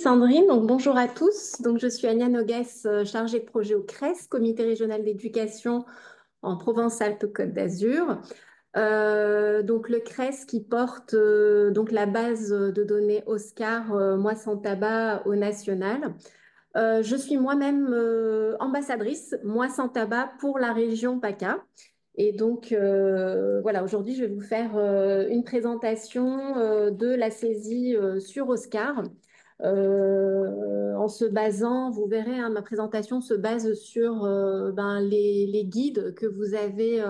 Sandrine, donc bonjour à tous. Donc je suis Ania Nogues, chargée de projet au CRES, Comité régional d'éducation en Provence-Alpes-Côte d'Azur. Donc le CRES qui porte donc la base de données Oscar Moi sans tabac au national. Je suis moi-même ambassadrice Moi sans tabac pour la région PACA. Et donc voilà, aujourd'hui je vais vous faire une présentation de la saisie sur Oscar. En se basant, vous verrez, hein, ma présentation se base sur les guides que vous avez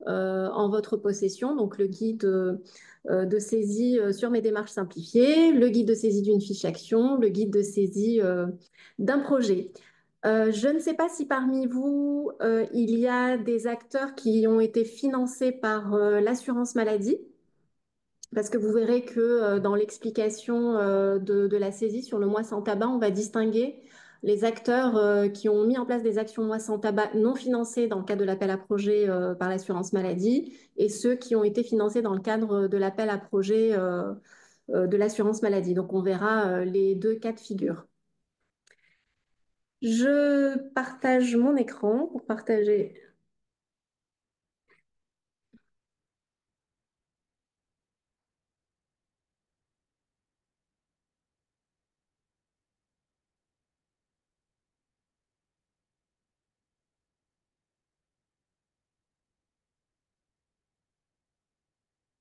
en votre possession. Donc le guide de saisie sur mes démarches simplifiées, le guide de saisie d'une fiche action, le guide de saisie d'un projet. Je ne sais pas si parmi vous, il y a des acteurs qui ont été financés par l'assurance maladie. Parce que vous verrez que dans l'explication de la saisie sur le mois sans tabac, on va distinguer les acteurs qui ont mis en place des actions mois sans tabac non financées dans le cadre de l'appel à projet par l'assurance maladie et ceux qui ont été financés dans le cadre de l'appel à projet de l'assurance maladie. Donc on verra les deux cas de figure. Je partage mon écran pour partager.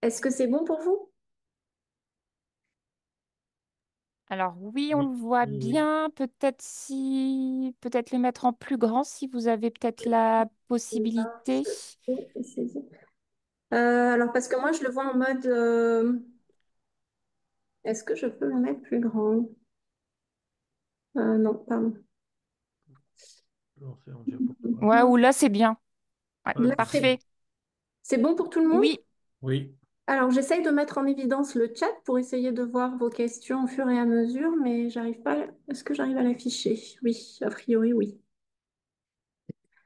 Est-ce que c'est bon pour vous? Alors oui, on Oui, le voit oui, oui. bien. Peut-être le mettre en plus grand si vous avez peut-être la possibilité. Alors, parce que moi, je le vois en mode est-ce que je peux le mettre plus grand? Non, pardon. Lancer en diaporama. Ouais, ou là c'est bien. Ouais, Ouais, Là, c'est bon. parfait. c'est bon pour tout le monde? Oui. Oui. Alors, j'essaye de mettre en évidence le chat pour essayer de voir vos questions au fur et à mesure, mais j'arrive pas. Est-ce que j'arrive à l'afficher? Oui, a priori, oui.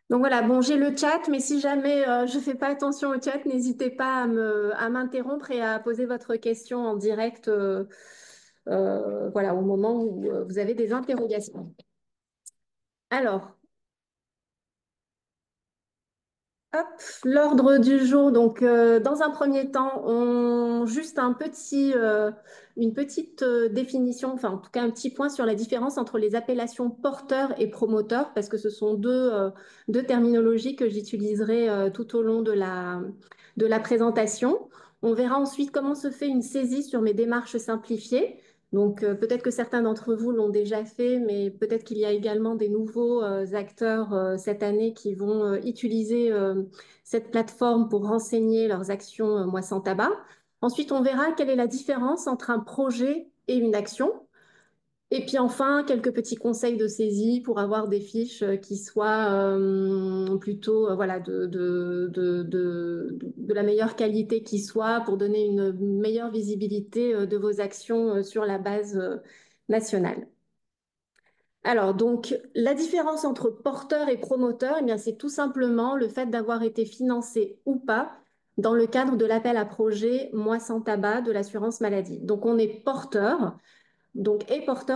Donc voilà, bon, j'ai le chat, mais si jamais je fais pas attention au chat, n'hésitez pas à m'interrompre et à poser votre question en direct, voilà, au moment où vous avez des interrogations. Alors, hop, l'ordre du jour. Donc, dans un premier temps, juste une petite définition, enfin, en tout cas, un petit point sur la différence entre les appellations porteur et promoteur, parce que ce sont deux terminologies que j'utiliserai tout au long de la présentation. On verra ensuite comment se fait une saisie sur mes démarches simplifiées. Donc, peut-être que certains d'entre vous l'ont déjà fait, mais peut-être qu'il y a également des nouveaux acteurs cette année qui vont utiliser cette plateforme pour renseigner leurs actions Moi sans tabac. Ensuite, on verra quelle est la différence entre un projet et une action. Et puis enfin, quelques petits conseils de saisie pour avoir des fiches qui soient plutôt voilà, de la meilleure qualité qui soit pour donner une meilleure visibilité de vos actions sur la base nationale. Alors, donc, la différence entre porteur et promoteur, eh bien, c'est tout simplement le fait d'avoir été financé ou pas dans le cadre de l'appel à projet Moi sans tabac de l'assurance maladie. Donc, on est porteur,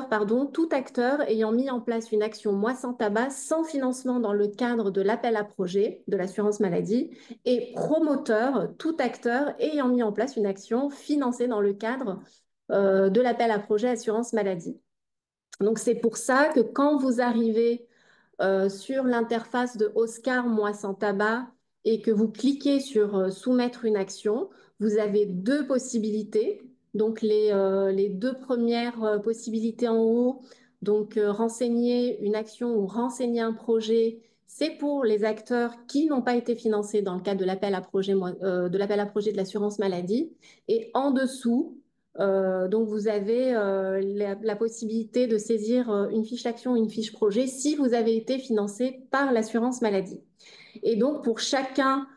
pardon, tout acteur ayant mis en place une action Moi sans tabac sans financement dans le cadre de l'appel à projet de l'assurance maladie et promoteur, tout acteur ayant mis en place une action financée dans le cadre de l'appel à projet assurance maladie. Donc, c'est pour ça que quand vous arrivez sur l'interface de Oscar Moi sans tabac et que vous cliquez sur Soumettre une action, vous avez deux possibilités. Donc, les deux premières possibilités en haut, donc renseigner une action ou renseigner un projet, c'est pour les acteurs qui n'ont pas été financés dans le cadre de l'appel à projet, de l'assurance maladie. Et en dessous, donc, vous avez la possibilité de saisir une fiche action, une fiche projet si vous avez été financé par l'assurance maladie. Et donc, pour chacune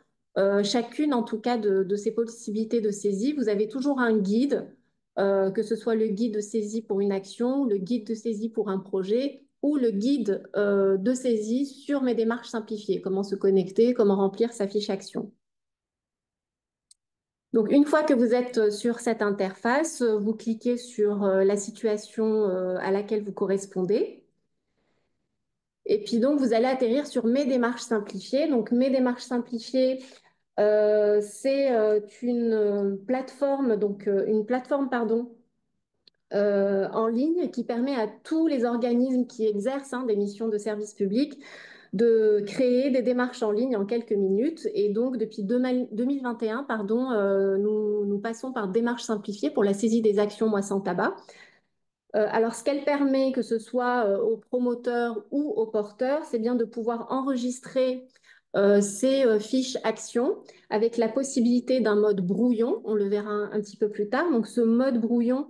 en tout cas de ces possibilités de saisie, vous avez toujours un guide, que ce soit le guide de saisie pour une action, le guide de saisie pour un projet ou le guide de saisie sur mes démarches simplifiées, comment se connecter, comment remplir sa fiche action. Donc, une fois que vous êtes sur cette interface, vous cliquez sur la situation à laquelle vous correspondez. Et puis donc, vous allez atterrir sur Mes démarches simplifiées. Donc, Mes démarches simplifiées, c'est une plateforme, pardon, en ligne qui permet à tous les organismes qui exercent des missions de service public de créer des démarches en ligne en quelques minutes. Et donc, depuis 2021, pardon, nous passons par démarche simplifiée pour la saisie des actions Moi sans tabac. Alors, ce qu'elle permet, que ce soit aux promoteurs ou aux porteurs, c'est bien de pouvoir enregistrer ces fiches actions avec la possibilité d'un mode brouillon. On le verra un petit peu plus tard. Donc, ce mode brouillon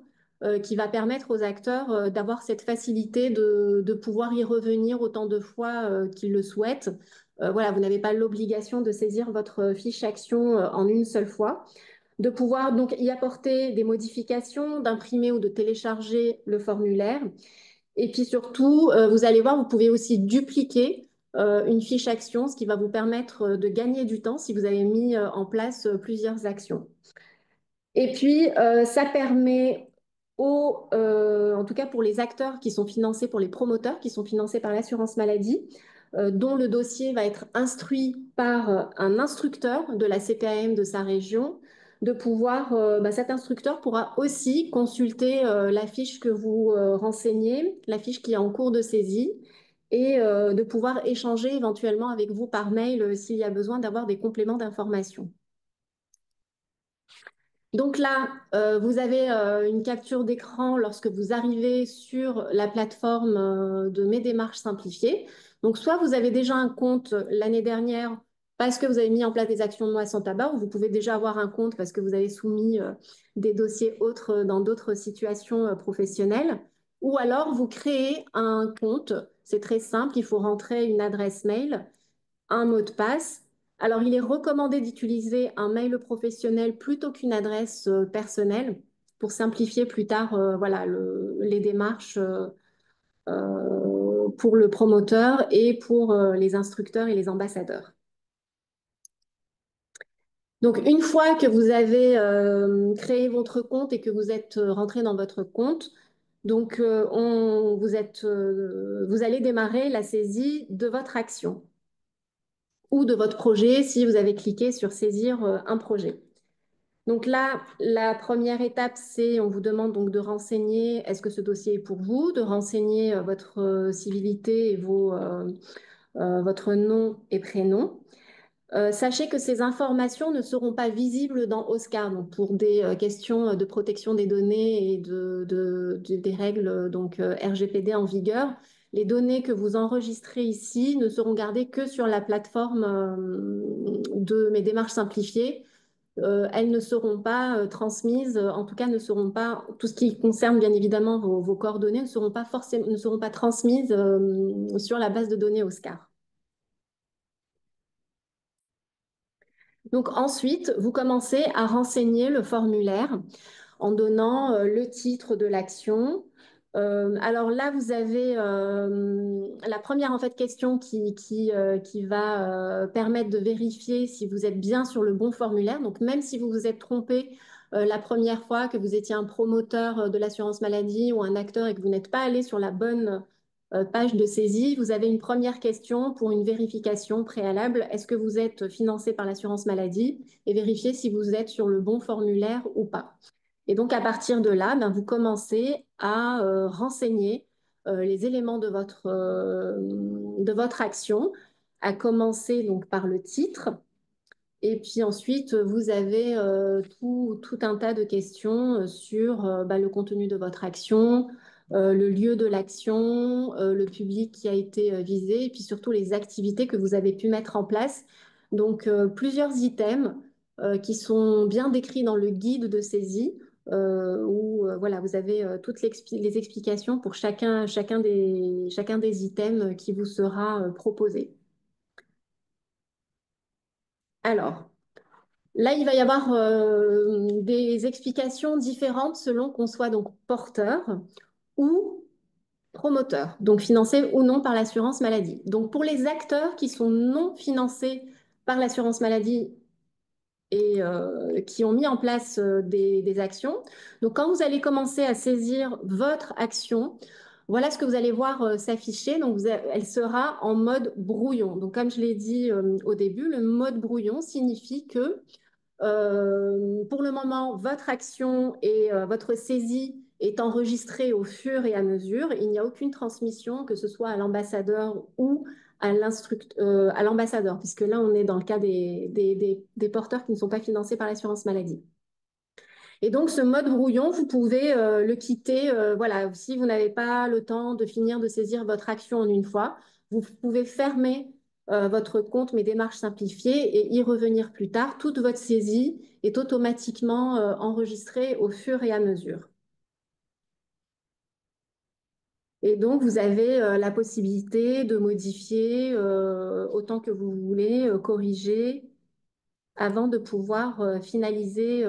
qui va permettre aux acteurs d'avoir cette facilité de pouvoir y revenir autant de fois qu'ils le souhaitent. Voilà, vous n'avez pas l'obligation de saisir votre fiche action en une seule fois, de pouvoir donc y apporter des modifications, d'imprimer ou de télécharger le formulaire. Et puis surtout, vous allez voir, vous pouvez aussi dupliquer une fiche action, ce qui va vous permettre de gagner du temps si vous avez mis en place plusieurs actions. Et puis, ça permet en tout cas pour les acteurs qui sont financés, pour les promoteurs qui sont financés par l'assurance maladie, dont le dossier va être instruit par un instructeur de la CPAM de sa région, de pouvoir, cet instructeur pourra aussi consulter la fiche que vous renseignez, la fiche qui est en cours de saisie, et de pouvoir échanger éventuellement avec vous par mail s'il y a besoin d'avoir des compléments d'information. Donc là, vous avez une capture d'écran lorsque vous arrivez sur la plateforme de Mes démarches simplifiées. Donc soit vous avez déjà un compte l'année dernière parce que vous avez mis en place des actions de Moi sans tabac, ou vous pouvez déjà avoir un compte parce que vous avez soumis des dossiers autres dans d'autres situations professionnelles. Ou alors vous créez un compte. C'est très simple, il faut rentrer une adresse mail, un mot de passe. Alors, il est recommandé d'utiliser un mail professionnel plutôt qu'une adresse personnelle pour simplifier plus tard voilà, les démarches pour le promoteur et pour les instructeurs et les ambassadeurs. Donc, une fois que vous avez créé votre compte et que vous êtes rentré dans votre compte, donc, vous allez démarrer la saisie de votre action ou de votre projet si vous avez cliqué sur saisir un projet. Donc là, la première étape, c'est on vous demande donc de renseigner est-ce que ce dossier est pour vous, de renseigner votre civilité et votre nom et prénom. Sachez que ces informations ne seront pas visibles dans Oscar, donc pour des questions de protection des données et des règles donc RGPD en vigueur. Les données que vous enregistrez ici ne seront gardées que sur la plateforme de mes démarches simplifiées. Elles ne seront pas transmises, en tout cas ne seront pas, tout ce qui concerne bien évidemment vos coordonnées ne seront pas transmises sur la base de données Oscar. Donc ensuite, vous commencez à renseigner le formulaire en donnant le titre de l'action. Alors là, vous avez la première en fait question qui va permettre de vérifier si vous êtes bien sur le bon formulaire. Donc même si vous vous êtes trompé la première fois, que vous étiez un promoteur de l'assurance maladie ou un acteur et que vous n'êtes pas allé sur la bonne page de saisie, vous avez une première question pour une vérification préalable. Est-ce que vous êtes financé par l'assurance maladie? Et vérifier si vous êtes sur le bon formulaire ou pas. Et donc, à partir de là, ben, vous commencez à renseigner les éléments de votre action, à commencer donc par le titre. Et puis ensuite, vous avez tout un tas de questions sur le contenu de votre action, le lieu de l'action, le public qui a été visé, et puis surtout les activités que vous avez pu mettre en place. Donc, plusieurs items qui sont bien décrits dans le guide de saisie, où voilà, vous avez toutes les explications pour chacun des items qui vous sera proposé. Alors, là, il va y avoir des explications différentes selon qu'on soit donc porteur ou promoteur, donc financé ou non par l'assurance maladie. Donc pour les acteurs qui sont non financés par l'assurance maladie qui ont mis en place des actions. Donc, quand vous allez commencer à saisir votre action, voilà ce que vous allez voir s'afficher. Donc, elle sera en mode brouillon. Donc, comme je l'ai dit au début, le mode brouillon signifie que pour le moment, votre action et votre saisie est enregistrée au fur et à mesure. Il n'y a aucune transmission, que ce soit à l'ambassadeur ou à l'ambassadeur, puisque là, on est dans le cas des porteurs qui ne sont pas financés par l'assurance maladie. Et donc, ce mode brouillon, vous pouvez le quitter. Voilà, si vous n'avez pas le temps de finir de saisir votre action en une fois, vous pouvez fermer votre compte Mes démarches simplifiées et y revenir plus tard. Toute votre saisie est automatiquement enregistrée au fur et à mesure. Et donc, vous avez la possibilité de modifier autant que vous voulez, corriger avant de pouvoir finaliser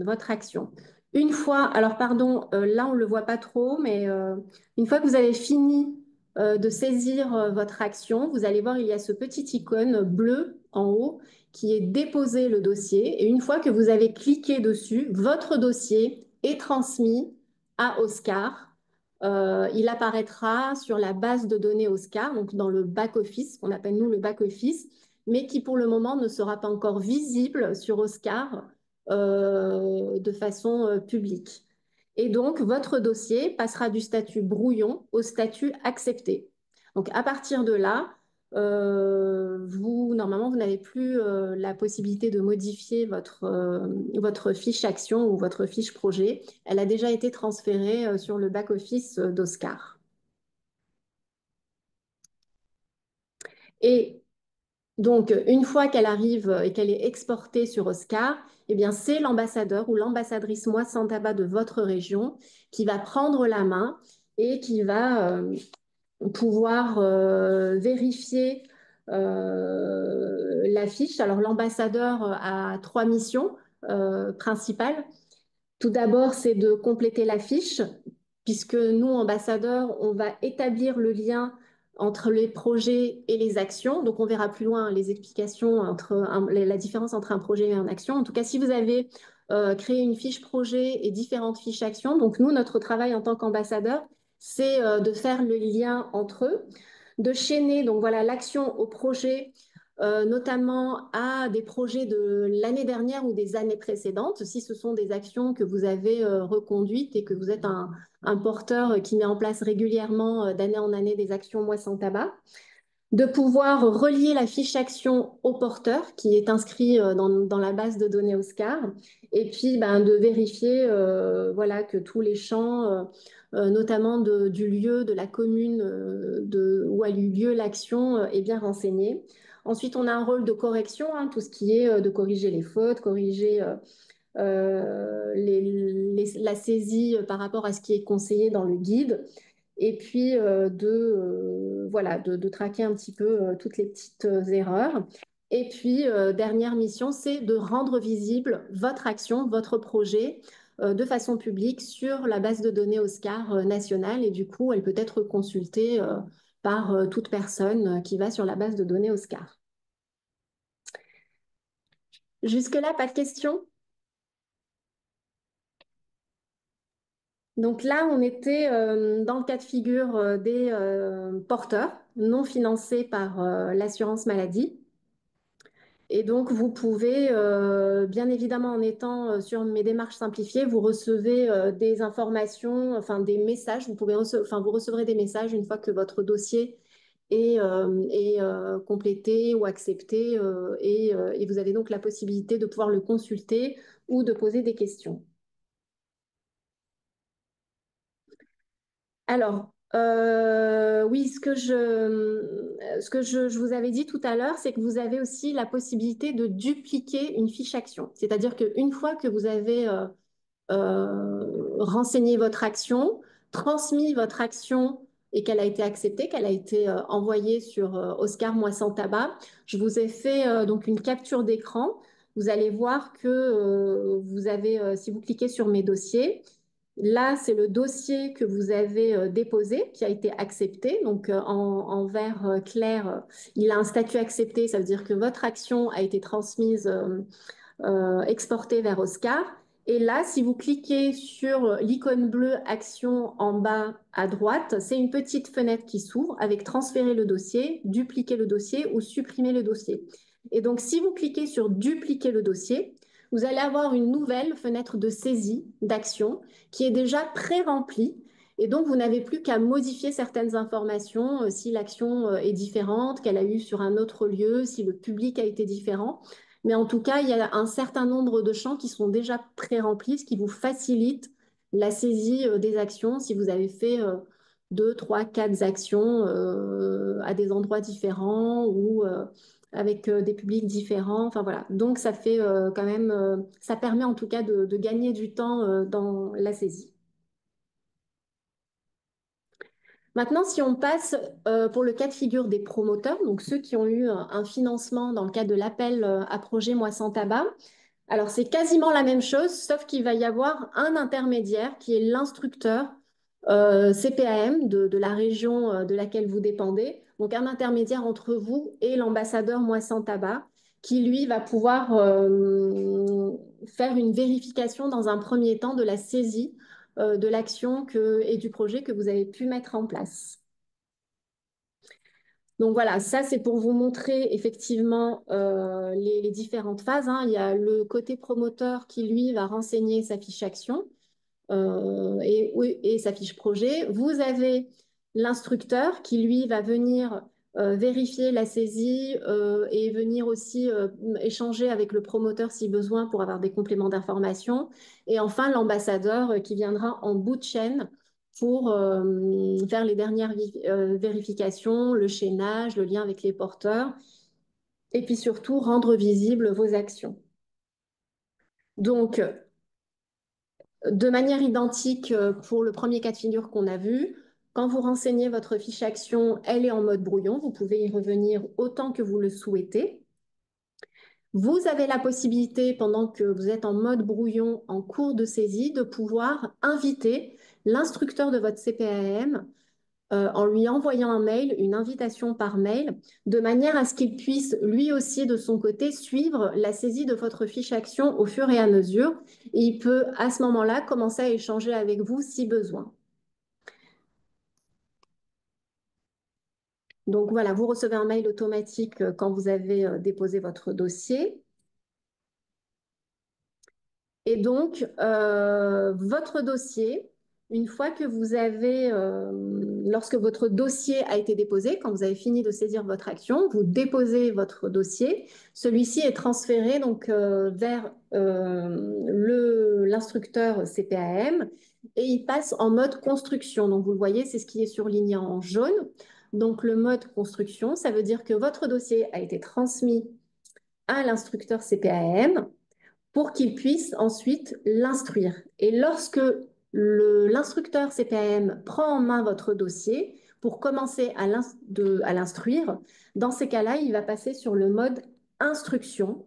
votre action. Une fois, alors pardon, là on ne le voit pas trop, mais une fois que vous avez fini de saisir votre action, vous allez voir, il y a ce petit icône bleu en haut qui est déposer le dossier. Et une fois que vous avez cliqué dessus, votre dossier est transmis à Oscar. Il apparaîtra sur la base de données Oscar, donc dans le back-office, qu'on appelle nous le back-office, mais qui pour le moment ne sera pas encore visible sur Oscar de façon publique. Et donc, votre dossier passera du statut brouillon au statut accepté. Donc, à partir de là, normalement, vous n'avez plus la possibilité de modifier votre fiche action ou votre fiche projet. Elle a déjà été transférée sur le back-office d'Oscar. Et donc, une fois qu'elle arrive et qu'elle est exportée sur Oscar, eh bien, c'est l'ambassadeur ou l'ambassadrice Moi Sans Tabac de votre région qui va prendre la main et qui va pouvoir vérifier la fiche. Alors, l'ambassadeur a trois missions principales. Tout d'abord, c'est de compléter la fiche, puisque nous, ambassadeurs, on va établir le lien entre les projets et les actions. Donc, on verra plus loin les explications la différence entre un projet et une action. En tout cas, si vous avez créé une fiche projet et différentes fiches actions, donc nous, notre travail en tant qu'ambassadeur, c'est de faire le lien entre eux, de chaîner donc voilà l'action au projet notamment à des projets de l'année dernière ou des années précédentes, si ce sont des actions que vous avez reconduites et que vous êtes un porteur qui met en place régulièrement d'année en année des actions Moi Sans Tabac, de pouvoir relier la fiche action au porteur qui est inscrit dans la base de données Oscar, et puis ben, de vérifier voilà, que tous les champs, notamment du lieu, de la commune où a eu lieu l'action, est bien renseigné. Ensuite, on a un rôle de correction, hein, tout ce qui est de corriger les fautes, corriger la saisie par rapport à ce qui est conseillé dans le guide, et puis voilà, de traquer un petit peu toutes les petites erreurs. Et puis, dernière mission, c'est de rendre visible votre action, votre projet de façon publique sur la base de données Oscar nationale. Et du coup, elle peut être consultée par toute personne qui va sur la base de données Oscar. Jusque-là, pas de questions? Donc là, on était dans le cas de figure des porteurs non financés par l'assurance maladie. Et donc, vous pouvez, bien évidemment, en étant sur mes démarches simplifiées, vous recevez des informations, enfin des messages. Vous recevrez des messages une fois que votre dossier est complété ou accepté, et vous avez donc la possibilité de pouvoir le consulter ou de poser des questions. Alors, oui, ce que je vous avais dit tout à l'heure, c'est que vous avez aussi la possibilité de dupliquer une fiche action. C'est-à-dire qu'une fois que vous avez renseigné votre action, transmis votre action et qu'elle a été acceptée, qu'elle a été envoyée sur Oscar Moi Sans Tabac, je vous ai fait donc une capture d'écran. Vous allez voir que vous avez, si vous cliquez sur mes dossiers, là, c'est le dossier que vous avez déposé, qui a été accepté. Donc, en vert clair, il a un statut accepté. Ça veut dire que votre action a été transmise exporter vers Oscar. Et là, si vous cliquez sur l'icône bleue Action en bas à droite, c'est une petite fenêtre qui s'ouvre avec transférer le dossier, dupliquer le dossier ou supprimer le dossier. Et donc, si vous cliquez sur dupliquer le dossier, vous allez avoir une nouvelle fenêtre de saisie d'action qui est déjà pré-remplie. Et donc, vous n'avez plus qu'à modifier certaines informations si l'action est différente, qu'elle a eu sur un autre lieu, si le public a été différent. Mais en tout cas, il y a un certain nombre de champs qui sont déjà pré-remplis, ce qui vous facilite la saisie des actions si vous avez fait 2, 3, 4 actions à des endroits différents ou avec des publics différents. Enfin voilà. Donc ça fait quand même, ça permet en tout cas de gagner du temps dans la saisie. Maintenant, si on passe pour le cas de figure des promoteurs, donc ceux qui ont eu un financement dans le cadre de l'appel à projet Moi sans tabac, alors, c'est quasiment la même chose, sauf qu'il va y avoir un intermédiaire qui est l'instructeur CPAM de la région de laquelle vous dépendez. Donc, un intermédiaire entre vous et l'ambassadeur Moi sans tabac, qui lui va pouvoir faire une vérification dans un premier temps de la saisie de l'action et du projet que vous avez pu mettre en place. Donc voilà, ça c'est pour vous montrer effectivement les différentes phases, hein. Il y a le côté promoteur qui lui va renseigner sa fiche action et sa fiche projet. Vous avez l'instructeur qui lui va venir vérifier la saisie et venir aussi échanger avec le promoteur si besoin pour avoir des compléments d'information. Et enfin l'ambassadeur qui viendra en bout de chaîne pour faire les dernières vérifications, le chaînage, le lien avec les porteurs, et puis surtout rendre visibles vos actions. Donc, de manière identique pour le premier cas de figure qu'on a vu, quand vous renseignez votre fiche action, elle est en mode brouillon, vous pouvez y revenir autant que vous le souhaitez. Vous avez la possibilité, pendant que vous êtes en mode brouillon en cours de saisie, de pouvoir inviter l'instructeur de votre CPAM en lui envoyant un mail, une invitation par mail, de manière à ce qu'il puisse lui aussi de son côté suivre la saisie de votre fiche action au fur et à mesure. Et il peut à ce moment-là commencer à échanger avec vous si besoin. Donc voilà, vous recevez un mail automatique quand vous avez déposé votre dossier. Et donc, votre dossier, une fois que vous avez, lorsque votre dossier a été déposé, quand vous avez fini de saisir votre action, vous déposez votre dossier. Celui-ci est transféré donc vers l'instructeur CPAM et il passe en mode construction. Donc, vous le voyez, c'est ce qui est surligné en jaune. Donc, le mode construction, ça veut dire que votre dossier a été transmis à l'instructeur CPAM pour qu'il puisse ensuite l'instruire. Et lorsque l'instructeur CPAM prend en main votre dossier pour commencer à l'instruire, dans ces cas-là, il va passer sur le mode instruction.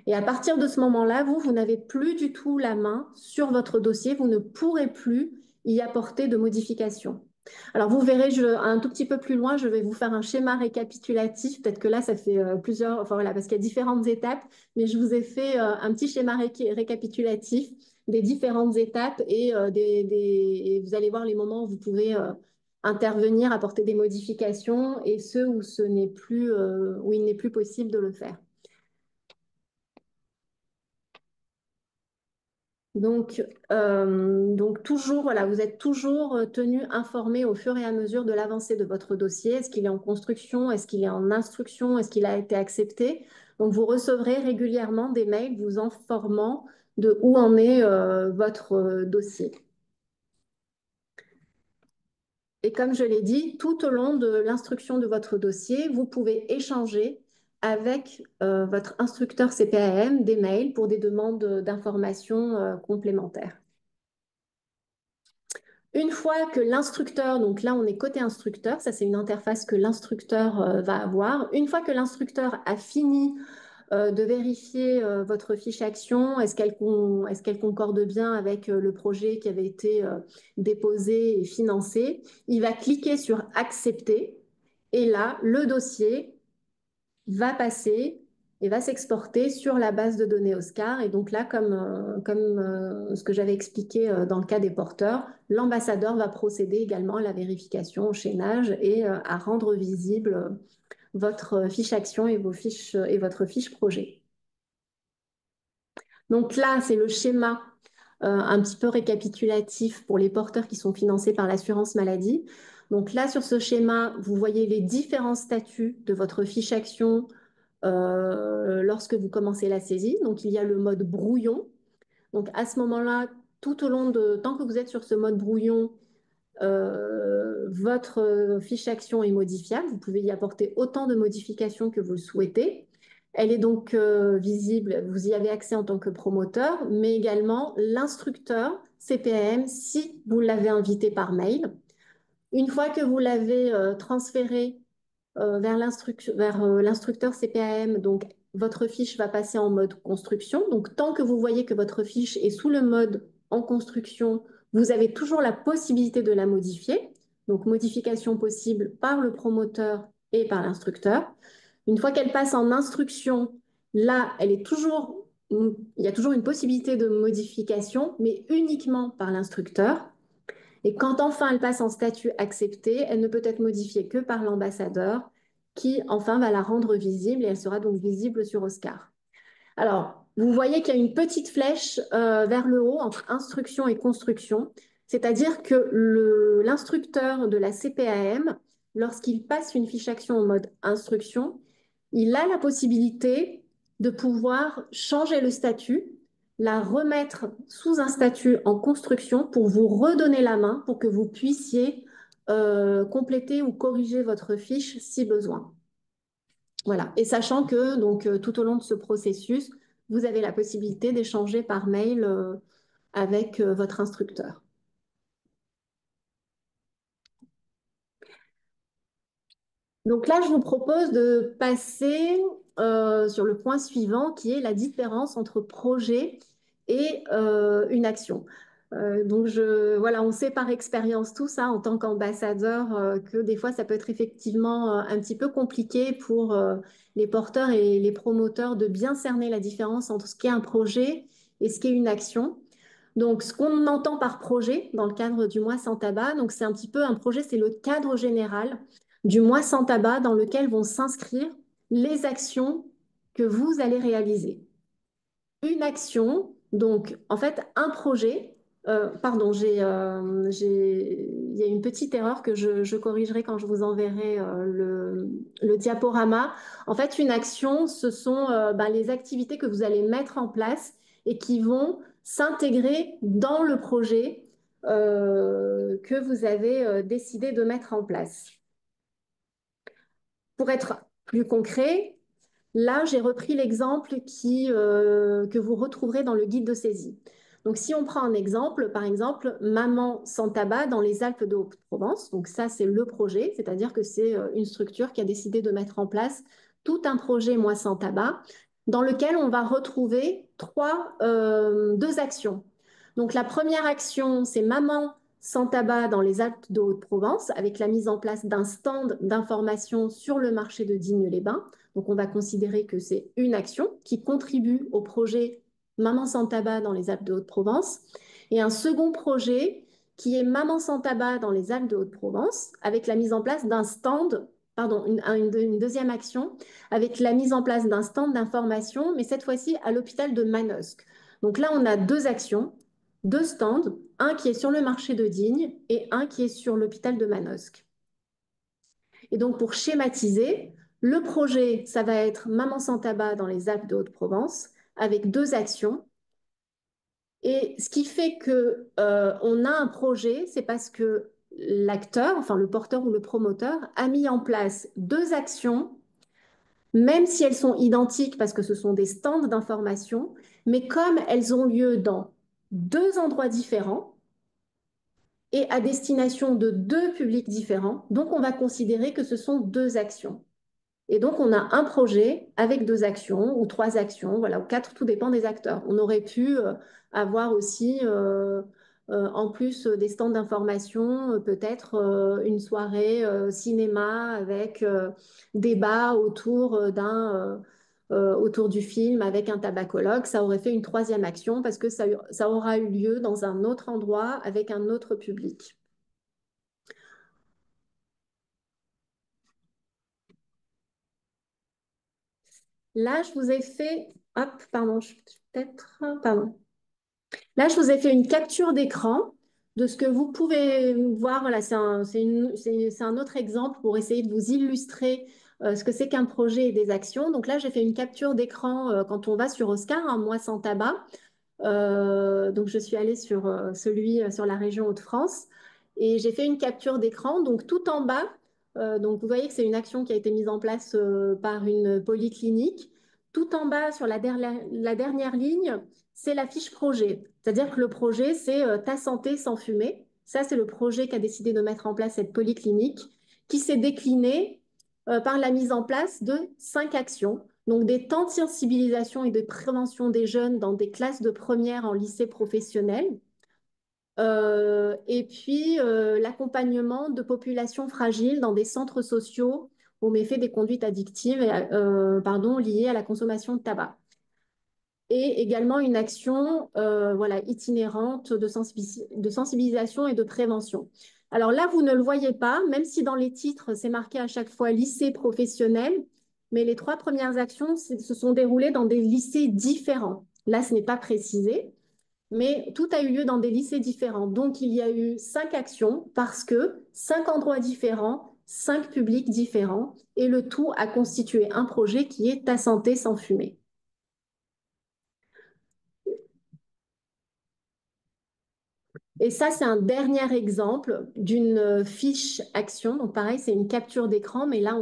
Et à partir de ce moment-là, vous n'avez plus du tout la main sur votre dossier, vous ne pourrez plus y apporter de modifications. Alors vous verrez, un tout petit peu plus loin, je vais vous faire un schéma récapitulatif. Peut-être que là, ça fait plusieurs, enfin voilà, parce qu'il y a différentes étapes, mais je vous ai fait un petit schéma récapitulatif des différentes étapes et vous allez voir les moments où vous pouvez intervenir, apporter des modifications et ceux où où il n'est plus possible de le faire. Donc toujours, voilà, vous êtes toujours tenu informé au fur et à mesure de l'avancée de votre dossier. Est-ce qu'il est en construction? Est-ce qu'il est en instruction? Est-ce qu'il a été accepté? Donc, vous recevrez régulièrement des mails vous informant de où en est votre dossier. Et comme je l'ai dit, tout au long de l'instruction de votre dossier, vous pouvez échanger avec votre instructeur CPAM des mails pour des demandes d'informations complémentaires. Une fois que l'instructeur, donc là on est côté instructeur, ça c'est une interface que l'instructeur va avoir. Une fois que l'instructeur a fini de vérifier votre fiche action, est-ce qu'elle concorde bien avec le projet qui avait été déposé et financé, il va cliquer sur accepter et là le dossier va passer et va s'exporter sur la base de données Oscar. Et donc là, comme ce que j'avais expliqué dans le cas des porteurs, l'ambassadeur va procéder également à la vérification, au chaînage et à rendre visible votre fiche action et, vos fiches, et votre fiche projet. Donc là, c'est le schéma un petit peu récapitulatif pour les porteurs qui sont financés par l'assurance maladie. Donc là, sur ce schéma, vous voyez les différents statuts de votre fiche action lorsque vous commencez la saisie. Donc il y a le mode brouillon. Donc à ce moment-là, tout au long de, tant que vous êtes sur ce mode brouillon, votre fiche action est modifiable. Vous pouvez y apporter autant de modifications que vous le souhaitez. Elle est donc visible, vous y avez accès en tant que promoteur, mais également l'instructeur CPAM si vous l'avez invité par mail. Une fois que vous l'avez transféré vers l'instructeur CPAM, donc votre fiche va passer en mode construction. Donc tant que vous voyez que votre fiche est sous le mode en construction, vous avez toujours la possibilité de la modifier. Donc modification possible par le promoteur et par l'instructeur. Une fois qu'elle passe en instruction, là, il y a toujours une possibilité de modification, mais uniquement par l'instructeur. Et quand enfin elle passe en statut accepté, elle ne peut être modifiée que par l'ambassadeur qui enfin va la rendre visible et elle sera donc visible sur Oscar. Alors, vous voyez qu'il y a une petite flèche vers le haut entre instruction et construction, c'est-à-dire que l'instructeur de la CPAM, lorsqu'il passe une fiche action en mode instruction, il a la possibilité de pouvoir changer le statut, la remettre sous un statut en construction pour vous redonner la main pour que vous puissiez compléter ou corriger votre fiche si besoin. Voilà. Et sachant que donc tout au long de ce processus, vous avez la possibilité d'échanger par mail avec votre instructeur. Donc là, je vous propose de passer sur le point suivant qui est la différence entre projet et une action. Donc voilà, on sait par expérience tout ça en tant qu'ambassadeur que des fois ça peut être effectivement un petit peu compliqué pour les porteurs et les promoteurs de bien cerner la différence entre ce qu'est un projet et ce qu'est une action. Donc, ce qu'on entend par projet dans le cadre du mois sans tabac, donc c'est un petit peu un projet, c'est le cadre général du mois sans tabac dans lequel vont s'inscrire les actions que vous allez réaliser. Une action, donc en fait un projet, pardon, il y a une petite erreur que je corrigerai quand je vous enverrai le diaporama. En fait, une action, ce sont les activités que vous allez mettre en place et qui vont s'intégrer dans le projet que vous avez décidé de mettre en place. Pour être plus concret, là, j'ai repris l'exemple que vous retrouverez dans le guide de saisie. Donc, si on prend un exemple, par exemple, Maman sans tabac dans les Alpes de Haute-Provence. Donc, ça, c'est le projet, c'est-à-dire que c'est une structure qui a décidé de mettre en place tout un projet Moi sans tabac, dans lequel on va retrouver deux actions. Donc, la première action, c'est Maman sans tabac dans les Alpes de Haute-Provence, avec la mise en place d'un stand d'information sur le marché de Digne-les-Bains. Donc, on va considérer que c'est une action qui contribue au projet Maman sans tabac dans les Alpes de Haute-Provence. Et un second projet qui est Maman sans tabac dans les Alpes de Haute-Provence, avec la mise en place d'un stand, pardon, une deuxième action, avec la mise en place d'un stand d'information, mais cette fois-ci à l'hôpital de Manosque. Donc là, on a deux actions, deux stands, un qui est sur le marché de Digne et un qui est sur l'hôpital de Manosque. Et donc, pour schématiser, le projet, ça va être Maman sans tabac dans les Alpes de Haute-Provence, avec deux actions. Et ce qui fait que on a un projet, c'est parce que l'acteur, enfin le porteur ou le promoteur, a mis en place deux actions, même si elles sont identiques parce que ce sont des stands d'information, mais comme elles ont lieu dans deux endroits différents, et à destination de deux publics différents. Donc, on va considérer que ce sont deux actions. Et donc, on a un projet avec deux actions ou trois actions, voilà, ou quatre, tout dépend des acteurs. On aurait pu avoir aussi, en plus des stands d'information, peut-être une soirée cinéma avec débat autour autour du film avec un tabacologue, ça aurait fait une troisième action parce que ça aura eu lieu dans un autre endroit avec un autre public. Là, je vous ai fait, hop, pardon, peut-être, pardon. Là, je vous ai fait une capture d'écran de ce que vous pouvez voir. Voilà, c'est un autre exemple pour essayer de vous illustrer ce que c'est qu'un projet et des actions. Donc là, j'ai fait une capture d'écran quand on va sur Oscar, un mois sans tabac. Donc, je suis allée sur celui sur la région Hauts-de-France et j'ai fait une capture d'écran. Donc, tout en bas, donc vous voyez que c'est une action qui a été mise en place par une polyclinique. Tout en bas, sur la dernière ligne, c'est la fiche projet. C'est-à-dire que le projet, c'est Ta santé sans fumer. Ça, c'est le projet qu'a décidé de mettre en place cette polyclinique qui s'est décliné par la mise en place de 5 actions. Donc, des temps de sensibilisation et de prévention des jeunes dans des classes de première en lycée professionnel. Et puis, l'accompagnement de populations fragiles dans des centres sociaux aux méfaits des conduites addictives liées à la consommation de tabac. Et également une action voilà, itinérante de sensibilisation et de prévention. Alors là, vous ne le voyez pas, même si dans les titres, c'est marqué à chaque fois lycée professionnel, mais les 3 premières actions se sont déroulées dans des lycées différents. Là, ce n'est pas précisé, mais tout a eu lieu dans des lycées différents. Donc, il y a eu 5 actions parce que 5 endroits différents, 5 publics différents, et le tout a constitué un projet qui est Ta santé sans fumer. Et ça, c'est un dernier exemple d'une fiche action. Donc, pareil, c'est une capture d'écran, mais là,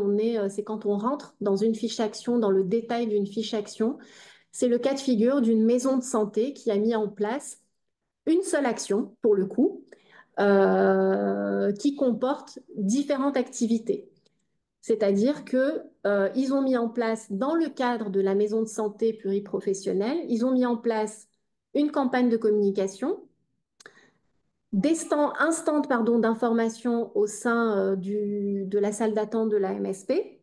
c'est quand on rentre dans une fiche action, dans le détail d'une fiche action. C'est le cas de figure d'une maison de santé qui a mis en place une seule action, pour le coup, qui comporte différentes activités. C'est-à-dire que ils ont mis en place, dans le cadre de la maison de santé pluriprofessionnelle, ils ont mis en place une campagne de communication, un stand d'information au sein de la salle d'attente de la MSP,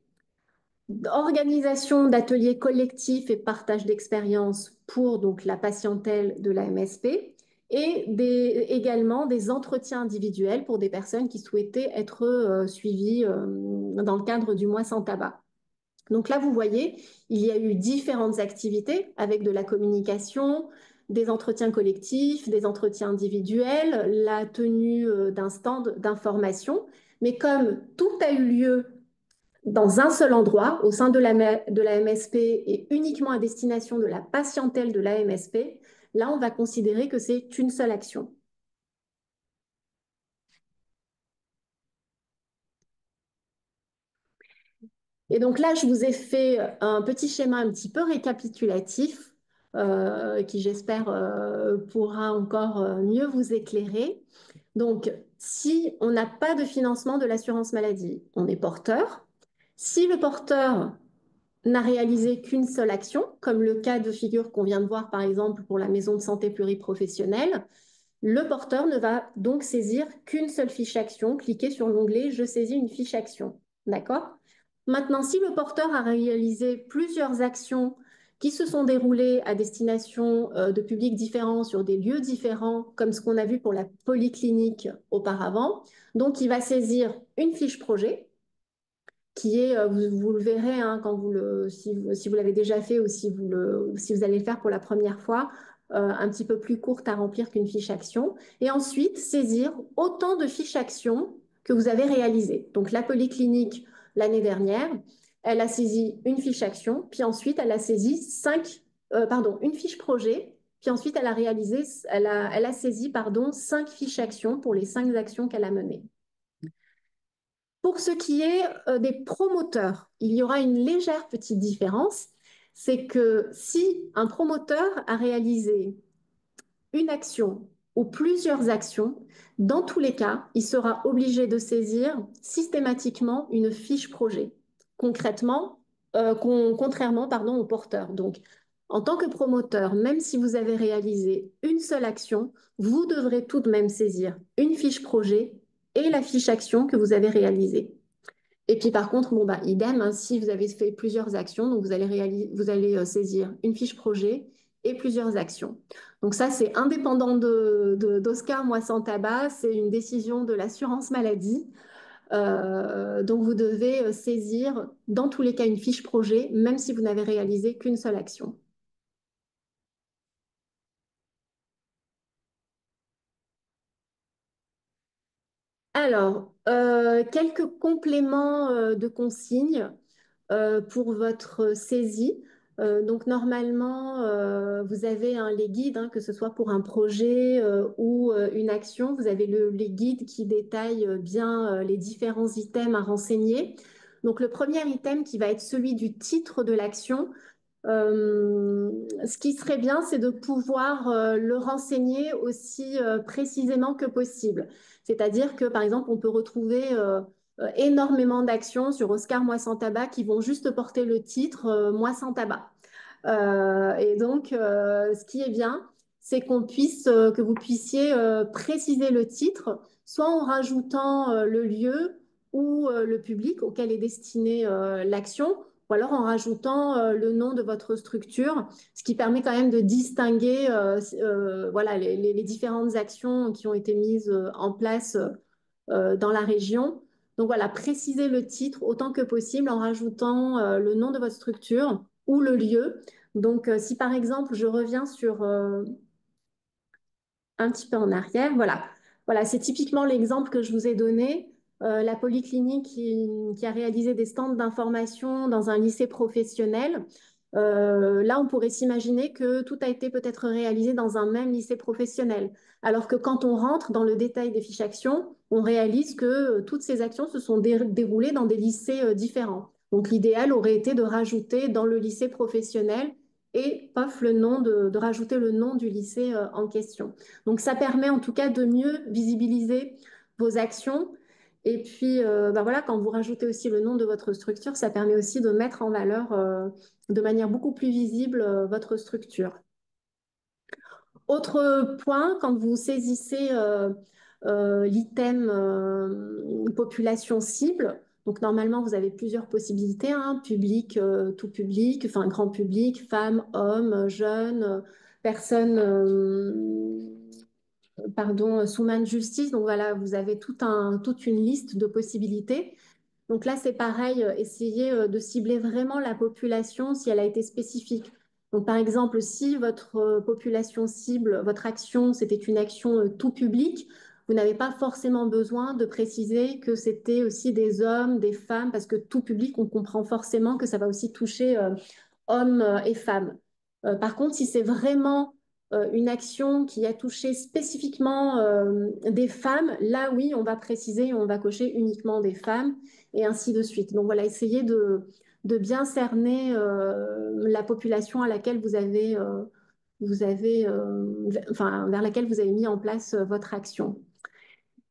organisation d'ateliers collectifs et partage d'expériences pour donc la patientèle de la MSP et également des entretiens individuels pour des personnes qui souhaitaient être suivies dans le cadre du mois sans tabac. Donc là, vous voyez, il y a eu différentes activités avec de la communication, des entretiens collectifs, des entretiens individuels, la tenue d'un stand d'information. Mais comme tout a eu lieu dans un seul endroit, au sein de la MSP et uniquement à destination de la patientèle de la MSP, là, on va considérer que c'est une seule action. Et donc là, je vous ai fait un petit schéma un petit peu récapitulatif qui, j'espère, pourra encore mieux vous éclairer. Donc, si on n'a pas de financement de l'assurance maladie, on est porteur. Si le porteur n'a réalisé qu'une seule action, comme le cas de figure qu'on vient de voir par exemple pour la maison de santé pluriprofessionnelle, le porteur ne va donc saisir qu'une seule fiche action, cliquer sur l'onglet Je saisis une fiche action. D'accord? Maintenant, si le porteur a réalisé plusieurs actions qui se sont déroulées à destination de publics différents sur des lieux différents, comme ce qu'on a vu pour la polyclinique auparavant, donc il va saisir une fiche projet qui est, vous le verrez hein, si vous l'avez déjà fait ou si vous allez le faire pour la première fois, un petit peu plus courte à remplir qu'une fiche action. Et ensuite, saisir autant de fiches actions que vous avez réalisées. Donc, la polyclinique, l'année dernière, elle a saisi une fiche action, puis ensuite, elle a saisi une fiche projet, puis ensuite, elle a saisi 5 fiches actions pour les 5 actions qu'elle a menées. Pour ce qui est des promoteurs, il y aura une légère petite différence. C'est que si un promoteur a réalisé une action ou plusieurs actions, dans tous les cas, il sera obligé de saisir systématiquement une fiche projet. Contrairement au porteur. Donc, en tant que promoteur, même si vous avez réalisé une seule action, vous devrez tout de même saisir une fiche projet et la fiche action que vous avez réalisée. Et puis par contre, bon, bah, idem, hein, si vous avez fait plusieurs actions, donc vous allez saisir une fiche projet et plusieurs actions. Donc ça, c'est indépendant d'Oscar Moi Sans Tabac, c'est une décision de l'assurance maladie. Donc vous devez saisir dans tous les cas une fiche projet, même si vous n'avez réalisé qu'une seule action. Alors, quelques compléments de consignes pour votre saisie. Donc, normalement, vous avez les guides, hein, que ce soit pour un projet ou une action. Vous avez les guides qui détaillent bien les différents items à renseigner. Donc, le premier item qui va être celui du titre de l'action. Ce qui serait bien, c'est de pouvoir le renseigner aussi précisément que possible. C'est-à-dire que, par exemple, on peut retrouver énormément d'actions sur Oscar Moi Sans Tabac qui vont juste porter le titre Moi Sans Tabac. Et donc, ce qui est bien, c'est que vous puissiez préciser le titre, soit en rajoutant le lieu ou le public auquel est destinée l'action, ou alors en rajoutant le nom de votre structure, ce qui permet quand même de distinguer voilà, les différentes actions qui ont été mises en place dans la région. Donc voilà, précisez le titre autant que possible en rajoutant le nom de votre structure ou le lieu. Donc si par exemple je reviens sur un petit peu en arrière. Voilà, voilà, c'est typiquement l'exemple que je vous ai donné. La polyclinique qui a réalisé des stands d'information dans un lycée professionnel. Là, on pourrait s'imaginer que tout a été peut-être réalisé dans un même lycée professionnel. Alors que quand on rentre dans le détail des fiches actions, on réalise que toutes ces actions se sont déroulées dans des lycées différents. Donc l'idéal aurait été de rajouter dans le lycée professionnel et paf, de rajouter le nom du lycée en question. Donc ça permet en tout cas de mieux visibiliser vos actions. Et puis bah voilà, quand vous rajoutez aussi le nom de votre structure, ça permet aussi de mettre en valeur de manière beaucoup plus visible votre structure. Autre point, quand vous saisissez l'item population cible, donc normalement vous avez plusieurs possibilités, hein, public, tout public, enfin grand public, femmes, hommes, jeunes, personnes pardon, sous main de justice. Donc voilà, vous avez toute une liste de possibilités. Donc là, c'est pareil, essayez de cibler vraiment la population si elle a été spécifique. Donc par exemple, si votre population cible, votre action, c'était une action tout public, vous n'avez pas forcément besoin de préciser que c'était aussi des hommes, des femmes, parce que tout public, on comprend forcément que ça va aussi toucher hommes et femmes. Par contre, si c'est vraiment une action qui a touché spécifiquement des femmes, là oui, on va préciser, on va cocher uniquement des femmes et ainsi de suite. Donc voilà, essayez de bien cerner la population à laquelle enfin, vers laquelle vous avez mis en place votre action.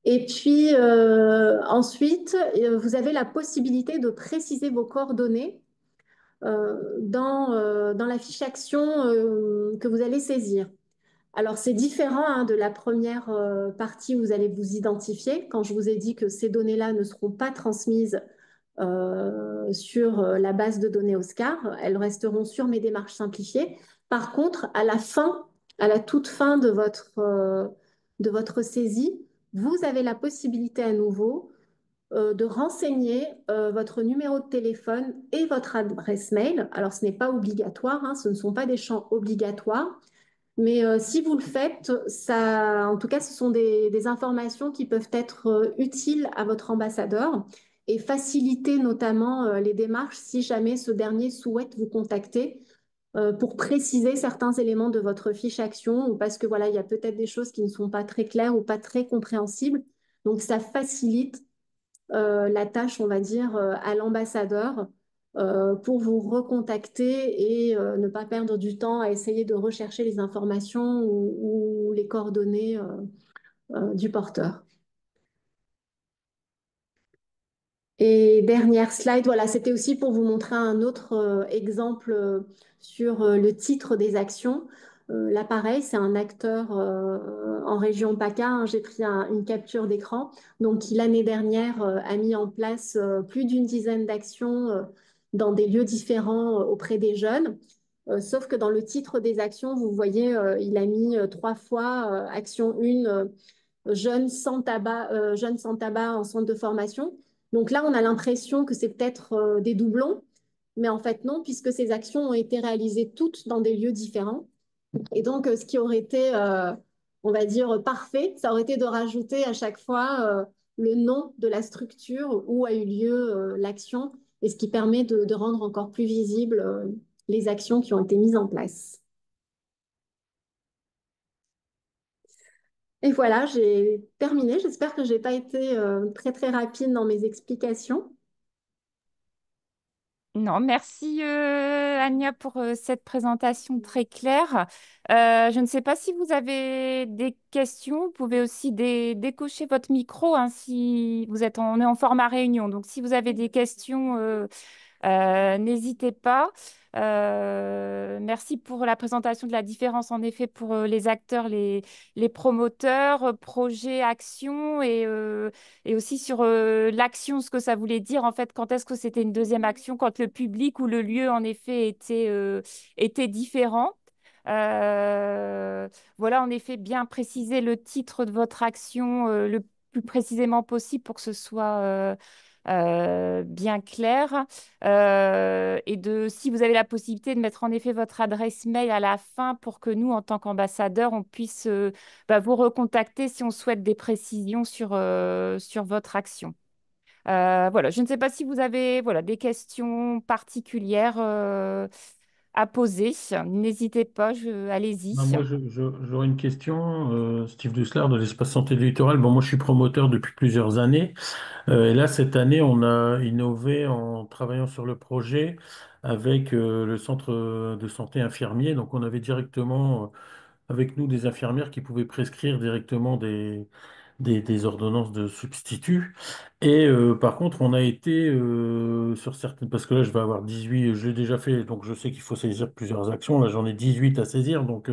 Et puis ensuite, vous avez la possibilité de préciser vos coordonnées dans la fiche action que vous allez saisir. Alors, c'est différent hein, de la première partie où vous allez vous identifier. Quand je vous ai dit que ces données-là ne seront pas transmises sur la base de données Oscar, elles resteront sur mes démarches simplifiées. Par contre, à la fin, à la toute fin de votre saisie, vous avez la possibilité à nouveau de renseigner votre numéro de téléphone et votre adresse mail. Alors, ce n'est pas obligatoire, hein, ce ne sont pas des champs obligatoires, mais si vous le faites, ça, en tout cas, ce sont des informations qui peuvent être utiles à votre ambassadeur et faciliter notamment les démarches si jamais ce dernier souhaite vous contacter pour préciser certains éléments de votre fiche action ou parce que voilà, il y a peut-être des choses qui ne sont pas très claires ou pas très compréhensibles. Donc, ça facilite la tâche, on va dire, à l'ambassadeur pour vous recontacter et ne pas perdre du temps à essayer de rechercher les informations ou les coordonnées du porteur. Et dernière slide, voilà, c'était aussi pour vous montrer un autre exemple sur le titre des actions. Là, pareil, c'est un acteur en région PACA, hein. J'ai pris une capture d'écran. Donc, qui l'année dernière a mis en place plus d'une dizaine d'actions dans des lieux différents auprès des jeunes. Sauf que dans le titre des actions, vous voyez, il a mis trois fois action 1, jeunes sans tabac en centre de formation. Donc là, on a l'impression que c'est peut-être des doublons, mais en fait non, puisque ces actions ont été réalisées toutes dans des lieux différents. Et donc, ce qui aurait été, on va dire, parfait, ça aurait été de rajouter à chaque fois le nom de la structure où a eu lieu l'action, et ce qui permet de rendre encore plus visibles les actions qui ont été mises en place. Et voilà, j'ai terminé. J'espère que je n'ai pas été très très rapide dans mes explications. Non, merci Anya pour cette présentation très claire. Je ne sais pas si vous avez des questions. Vous pouvez aussi décocher votre micro, hein, si vous êtes on est en format réunion. Donc, si vous avez des questions, n'hésitez pas. Merci pour la présentation de la différence, en effet, pour les acteurs, les promoteurs, projets, actions, et aussi sur l'action, ce que ça voulait dire, en fait, quand est-ce que c'était une deuxième action, quand le public ou le lieu, en effet, était différent. Euh, voilà, en effet, bien préciser le titre de votre action le plus précisément possible pour que ce soit bien clair. Et si vous avez la possibilité de mettre en effet votre adresse mail à la fin pour que nous, en tant qu'ambassadeurs, on puisse vous recontacter si on souhaite des précisions sur votre action. Voilà, je ne sais pas si vous avez voilà, des questions particulières à poser. N'hésitez pas, Ben, allez-y. moi, j'aurais une question. Steve Dussler de l'Espace Santé du Littoral. Bon, moi, je suis promoteur depuis plusieurs années. Et là, cette année, on a innové en travaillant sur le projet avec le centre de santé infirmier. Donc, on avait directement avec nous des infirmières qui pouvaient prescrire directement des ordonnances de substituts. Et par contre, on a été sur certaines, parce que là, je vais avoir 18, je l'ai déjà fait, donc je sais qu'il faut saisir plusieurs actions. Là, j'en ai 18 à saisir. Donc,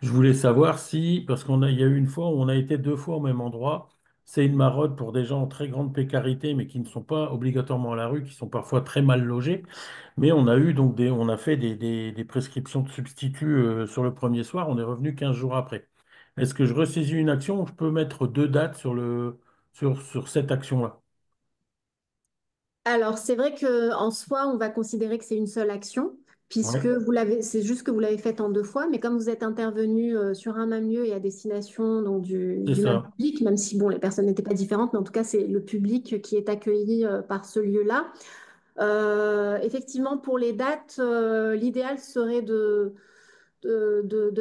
je voulais savoir si, parce il y a eu une fois où on a été deux fois au même endroit. C'est une maraude pour des gens en très grande précarité, mais qui ne sont pas obligatoirement à la rue, qui sont parfois très mal logés. Mais on a eu donc on a fait des prescriptions de substituts sur le premier soir, on est revenu 15 jours après. Est-ce que je ressaisis une action ou je peux mettre deux dates sur cette action-là? Alors, c'est vrai qu'en soi, on va considérer que c'est une seule action, puisque Ouais, c'est juste que vous l'avez faite en deux fois, mais comme vous êtes intervenu sur un même lieu et à destination donc, c'est du même ça. public, même si bon, les personnes n'étaient pas différentes, mais en tout cas, c'est le public qui est accueilli par ce lieu-là. Effectivement, pour les dates, l'idéal serait de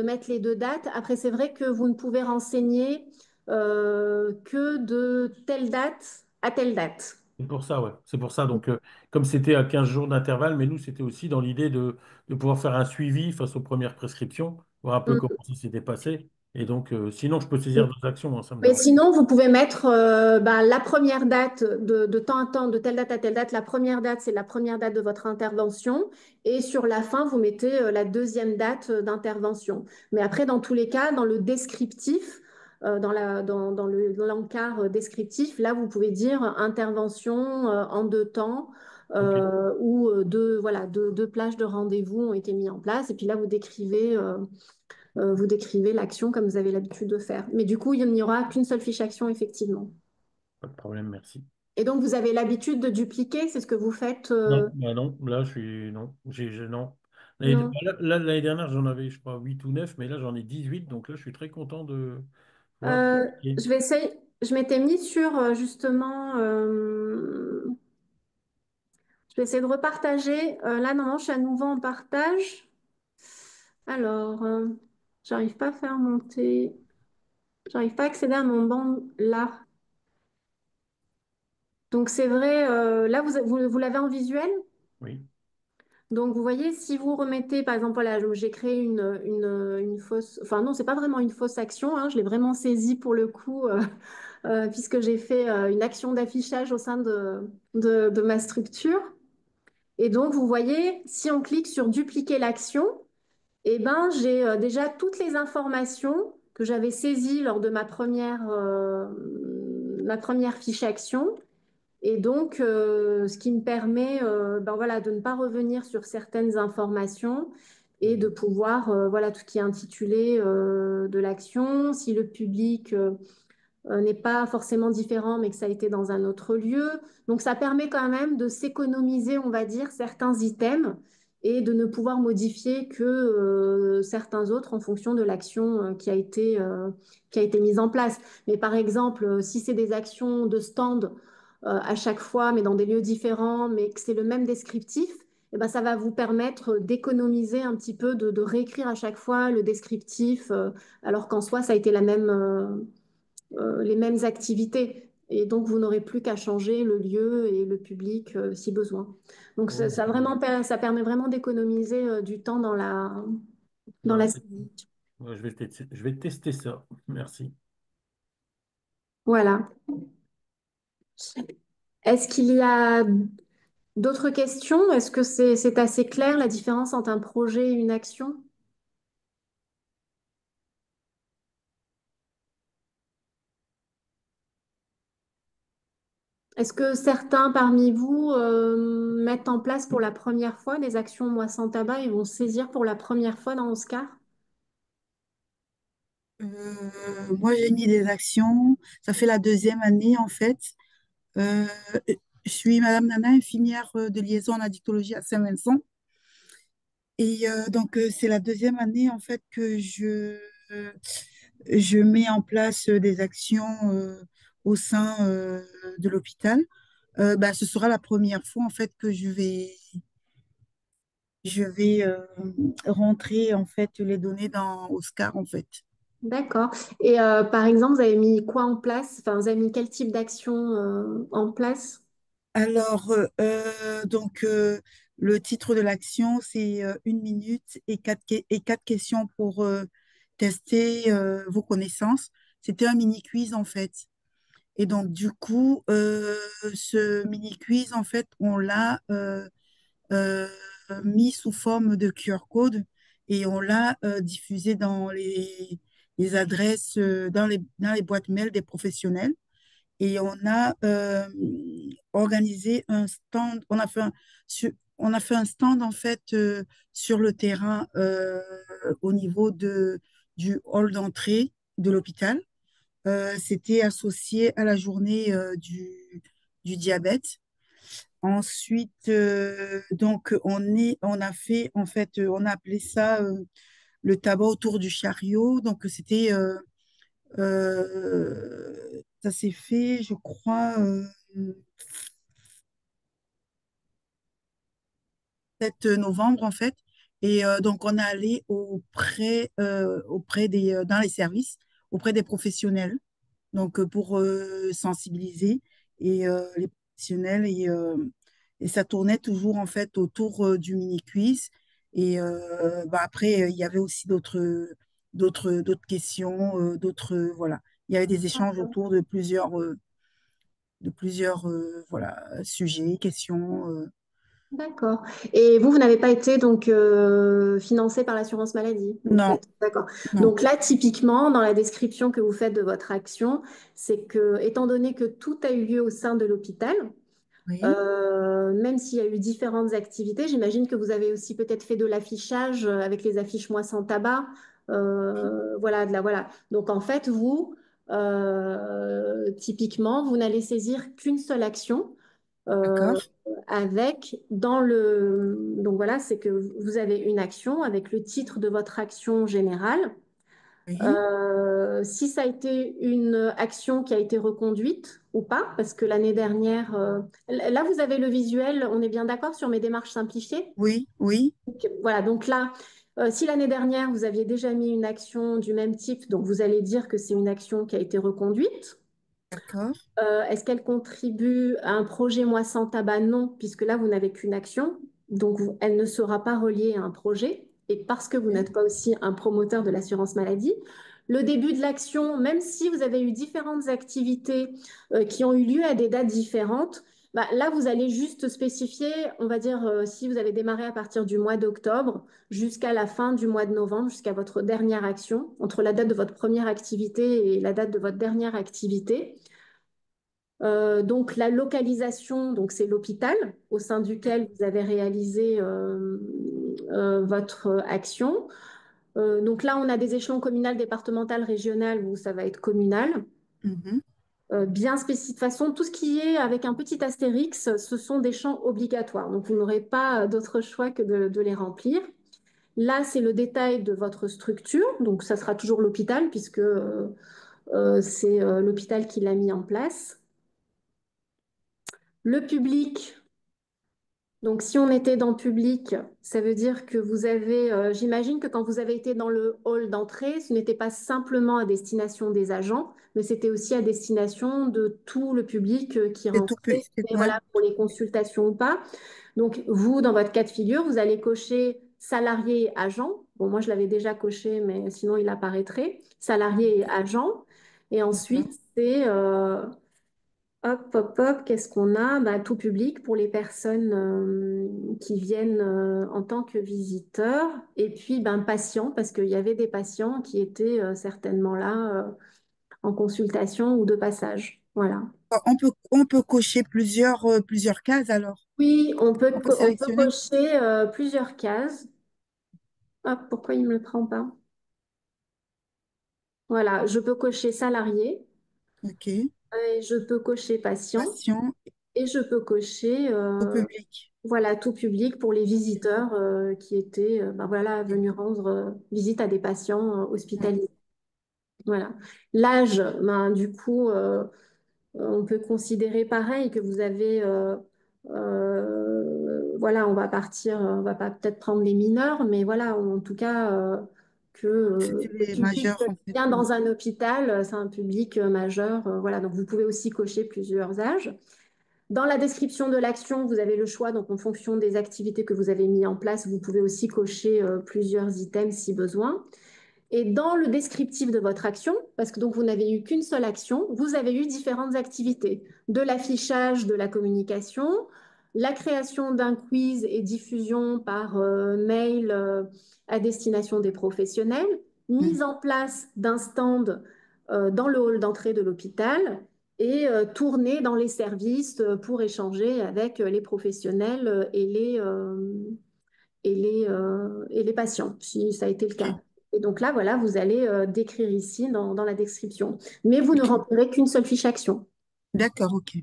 mettre les deux dates. Après, c'est vrai que vous ne pouvez renseigner que de telle date à telle date. C'est pour ça, ouais. C'est pour ça. Donc, comme c'était à 15 jours d'intervalle, mais nous, c'était aussi dans l'idée de pouvoir faire un suivi face aux premières prescriptions, voir un peu comment ça s'était passé. Et donc, sinon, je peux saisir Mm. deux actions, hein, ça me Mais dérange. sinon, vous pouvez mettre la première date de temps à temps, de telle date à telle date. La première date, c'est la première date de votre intervention. Et sur la fin, vous mettez la deuxième date d'intervention. Mais après, dans tous les cas, dans le descriptif, dans l'encart descriptif, là, vous pouvez dire intervention en deux temps. Ok, Ou voilà, deux plages de rendez-vous ont été mis en place. Et puis là, vous décrivez l'action comme vous avez l'habitude de faire. Mais du coup, il n'y aura qu'une seule fiche action, effectivement. pas de problème, merci. Et donc, vous avez l'habitude de dupliquer, c'est ce que vous faites Non, bah non, là, non, non. non. L'année dernière, j'en avais, je crois, 8 ou 9, mais là, j'en ai 18, donc là, je suis très content de pouvoir dupliquer. Je vais essayer. Je m'étais mis sur justement. Je vais essayer de repartager. Là, non, je suis à nouveau en partage. Alors, j'arrive pas à faire monter. J'arrive pas à accéder à mon banc là. Donc, c'est vrai. Là, vous l'avez en visuel? Oui, Donc, vous voyez, si vous remettez, par exemple, voilà, j'ai créé une fausse, enfin non, c'est pas vraiment une fausse action, hein, je l'ai vraiment saisie pour le coup, puisque j'ai fait une action d'affichage au sein de ma structure. Et donc, vous voyez, si on clique sur dupliquer l'action, Eh ben, j'ai déjà toutes les informations que j'avais saisies lors de ma première fiche action. Et donc, ce qui me permet ben voilà, de ne pas revenir sur certaines informations et de pouvoir, voilà, tout ce qui est intitulé de l'action, si le public n'est pas forcément différent, mais que ça a été dans un autre lieu. Donc, ça permet quand même de s'économiser, on va dire, certains items et de ne pouvoir modifier que certains autres en fonction de l'action qui a été mise en place. Mais par exemple, si c'est des actions de stand à chaque fois, mais dans des lieux différents, mais que c'est le même descriptif, eh ben, ça va vous permettre d'économiser un petit peu, de réécrire à chaque fois le descriptif, alors qu'en soi, ça a été les mêmes activités. Et donc, vous n'aurez plus qu'à changer le lieu et le public si besoin. Donc, Ouais, ça permet vraiment d'économiser du temps dans non, la c'est- saisie. ouais, je vais tester ça. Merci. Voilà. Est-ce qu'il y a d'autres questions? Est-ce que c'est assez clair la différence entre un projet et une action? Est-ce que certains parmi vous mettent en place pour la première fois des actions Moi sans tabac et vont saisir pour la première fois dans Oscar? Moi, j'ai mis des actions. Ça fait la deuxième année, en fait. Euh, je suis Madame Nana, infirmière de liaison en addictologie à Saint-Vincent. Et donc, c'est la deuxième année, en fait, que je mets en place des actions au sein de l'hôpital. Bah, ce sera la première fois, en fait, que je vais rentrer, en fait, les données dans Oscar, en fait. D'accord. Et par exemple, vous avez mis quoi en place? Enfin, vous avez mis quel type d'action en place? Alors, donc, le titre de l'action, c'est 1 minute et quatre questions pour tester vos connaissances. C'était un mini-quiz, en fait. Et donc, du coup, ce mini-quiz, en fait, on l'a euh, mis sous forme de QR code et on l'a diffusé dans les adresses, dans les boîtes mail des professionnels. Et on a organisé un stand, on a fait un stand en fait sur le terrain au niveau du hall d'entrée de l'hôpital. C'était associé à la journée du diabète. Ensuite, donc on a fait en fait, on a appelé ça le tabac autour du chariot. Donc c'était ça s'est fait, je crois, 7 novembre en fait. Et donc, on est allé auprès dans les services, auprès des professionnels, donc pour sensibiliser les professionnels. Et ça tournait toujours en fait autour du mini-quiz. Et bah, après, il y avait aussi d'autres questions, voilà. Il y avait des échanges autour de plusieurs voilà, sujets, questions. D'accord. Et vous n'avez pas été donc financé par l'assurance maladie. Donc, Non, d'accord. non. Donc là, typiquement, dans la description que vous faites de votre action, c'est que, étant donné que tout a eu lieu au sein de l'hôpital, Oui, même s'il y a eu différentes activités, j'imagine que vous avez aussi peut-être fait de l'affichage avec les affiches Moi sans tabac. Voilà, voilà. Donc en fait, vous, typiquement, vous n'allez saisir qu'une seule action euh, d'accord. avec donc voilà, c'est que vous avez une action avec le titre de votre action générale. Oui, Si ça a été une action qui a été reconduite ou pas, parce que l'année dernière, là vous avez le visuel, on est bien d'accord sur mes démarches simplifiées? oui, oui, Donc, voilà, donc là, si l'année dernière vous aviez déjà mis une action du même type, donc vous allez dire que c'est une action qui a été reconduite. d'accord. Est-ce qu'elle contribue à un projet Moi sans tabac? Non, puisque là, vous n'avez qu'une action. Donc, elle ne sera pas reliée à un projet. Et parce que vous Oui, n'êtes pas aussi un promoteur de l'assurance maladie, le début de l'action, même si vous avez eu différentes activités qui ont eu lieu à des dates différentes, Bah, là, vous allez juste spécifier, on va dire, si vous avez démarré à partir du mois d'octobre jusqu'à la fin du mois de novembre, jusqu'à votre dernière action, entre la date de votre première activité et la date de votre dernière activité. Donc la localisation, donc c'est l'hôpital au sein duquel vous avez réalisé votre action. Donc là, on a des échelons communal, départemental, régional où ça va être communal. Mhm. Bien spécifique. De toute façon, tout ce qui est avec un petit astérix, ce sont des champs obligatoires. Donc vous n'aurez pas d'autre choix que de les remplir. Là, c'est le détail de votre structure. Donc ça sera toujours l'hôpital puisque c'est l'hôpital qui l'a mis en place. Le public. Donc, si on était dans le public, ça veut dire que vous avez, j'imagine que quand vous avez été dans le hall d'entrée, ce n'était pas simplement à destination des agents, mais c'était aussi à destination de tout le public qui C'est tout rentrait, petit. et Ouais. voilà, pour les consultations ou pas. Donc, vous, dans votre cas de figure, vous allez cocher salarié et agent. Bon, moi, je l'avais déjà coché, mais sinon, il apparaîtrait. Salarié et agent. Et D'accord. ensuite, c'est hop, hop, hop, qu'est-ce qu'on a? Bah, tout public pour les personnes qui viennent en tant que visiteurs. Et puis, ben, patients, parce qu'il y avait des patients qui étaient certainement là en consultation ou de passage. Voilà. On peut cocher plusieurs cases alors. Oui, On peut on peut sélectionner. cocher plusieurs cases. Hop, pourquoi il ne me le prend pas? Voilà, je peux cocher salarié, OK. et je peux cocher patient, Patient et je peux cocher au public. voilà, tout public pour les visiteurs qui étaient ben voilà, venus rendre visite à des patients Ouais. hospitalisés. Voilà. L'âge, ben, du coup, on peut considérer pareil que vous avez, voilà, on va pas peut-être prendre les mineurs, mais voilà, en tout cas, C'était le les public majeurs qui en fait. vient Ouais. dans un hôpital, c'est un public majeur, voilà, donc vous pouvez aussi cocher plusieurs âges. Dans la description de l'action, vous avez le choix, donc en fonction des activités que vous avez mis en place, vous pouvez aussi cocher plusieurs items si besoin. Et dans le descriptif de votre action, parce que donc vous n'avez eu qu'une seule action, vous avez eu différentes activités, de l'affichage de la communication, la création d'un quiz et diffusion par mail à destination des professionnels, Mm. mise en place d'un stand dans le hall d'entrée de l'hôpital et tournée dans les services pour échanger avec les professionnels et les patients, si ça a été le OK. cas. Et donc là, voilà, vous allez décrire ici dans la description. Mais vous ne OK. remplirez qu'une seule fiche action. D'accord, OK.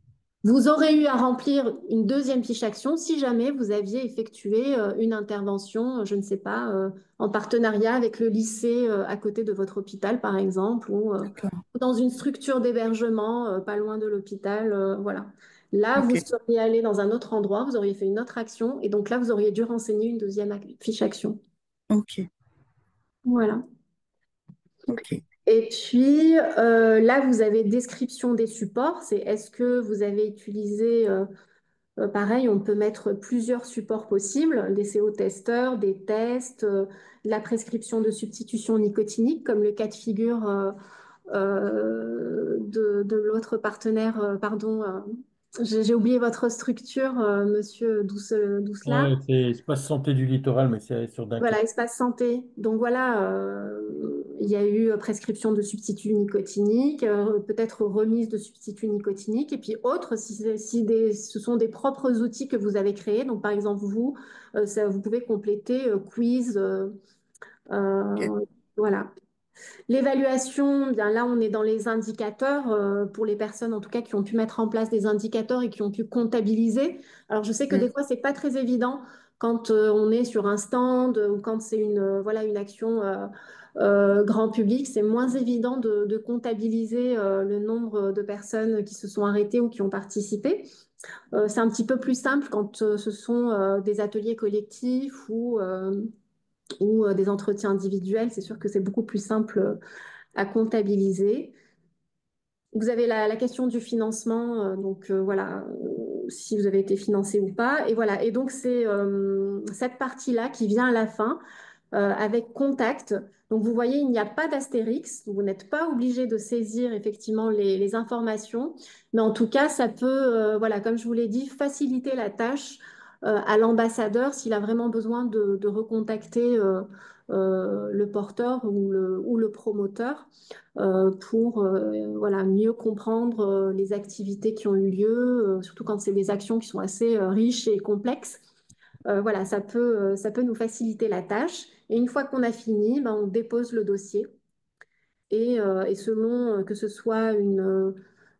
Vous aurez eu à remplir une deuxième fiche action si jamais vous aviez effectué une intervention, je ne sais pas, en partenariat avec le lycée à côté de votre hôpital, par exemple, D'accord. ou dans une structure d'hébergement pas loin de l'hôpital. Voilà. Là, vous OK. seriez allé dans un autre endroit, vous auriez fait une autre action, et donc là, vous auriez dû renseigner une deuxième fiche action. OK. Voilà. OK. Et puis là, vous avez description des supports. C'est est-ce que vous avez utilisé pareil, on peut mettre plusieurs supports possibles, des CO-testeurs, des tests, la prescription de substitution nicotinique, comme le cas de figure de l'autre partenaire. Pardon, j'ai oublié votre structure, Monsieur Doucelar. Ouais, c'est Espace Santé du Littoral, mais c'est sur Dunkerque. Voilà, espace santé. Donc voilà, il y a eu prescription de substituts nicotiniques, peut-être remise de substituts nicotiniques, et puis autres, ce sont des propres outils que vous avez créés. Donc par exemple, vous, vous pouvez compléter quiz, OK. voilà. L'évaluation, bien là, on est dans les indicateurs pour les personnes, en tout cas, qui ont pu mettre en place des indicateurs et qui ont pu comptabiliser. Alors, je sais que Mm. des fois, c'est pas très évident quand on est sur un stand ou quand c'est une, voilà, une action grand public. C'est moins évident de comptabiliser le nombre de personnes qui se sont arrêtées ou qui ont participé. C'est un petit peu plus simple quand ce sont des ateliers collectifs ou des entretiens individuels. C'est sûr que c'est beaucoup plus simple à comptabiliser. Vous avez la question du financement, donc voilà, si vous avez été financé ou pas. Et voilà, et donc c'est cette partie-là qui vient à la fin. avec contact. Donc vous voyez, il n'y a pas d'astérix, vous n'êtes pas obligé de saisir effectivement les informations, mais en tout cas, ça peut, voilà, comme je vous l'ai dit, faciliter la tâche à l'ambassadeur s'il a vraiment besoin de recontacter le porteur ou le promoteur pour voilà, mieux comprendre les activités qui ont eu lieu, surtout quand c'est des actions qui sont assez riches et complexes. Voilà, ça peut nous faciliter la tâche. Et une fois qu'on a fini, ben, on dépose le dossier. Et selon que ce soit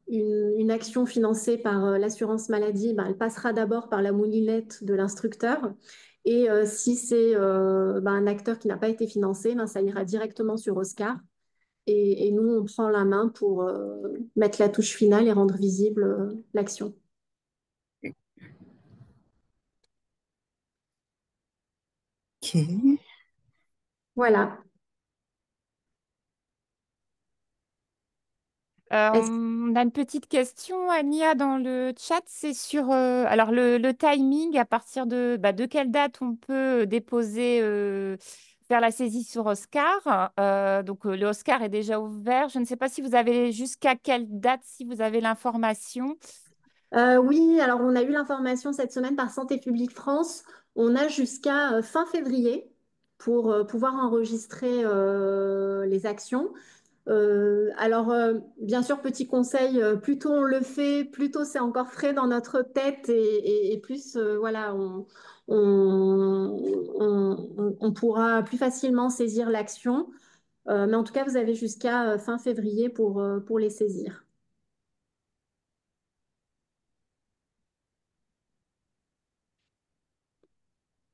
une action financée par l'assurance maladie, ben, elle passera d'abord par la moulinette de l'instructeur. Et si c'est ben, un acteur qui n'a pas été financé, ben, ça ira directement sur Oscar. Et nous, on prend la main pour mettre la touche finale et rendre visible l'action. Ok. Voilà. Est-ce On a une petite question, Ania, dans le chat. C'est sur alors le timing, à partir de quelle date on peut déposer, faire la saisie sur Oscar. Donc, le Oscar est déjà ouvert. Je ne sais pas si vous avez jusqu'à quelle date, si vous avez l'information. Oui, alors on a eu l'information cette semaine par Santé publique France. On a jusqu'à fin février pour pouvoir enregistrer les actions. Bien sûr, petit conseil, plus tôt on le fait, plus tôt c'est encore frais dans notre tête et plus voilà, on pourra plus facilement saisir l'action. Mais en tout cas, vous avez jusqu'à fin février pour les saisir.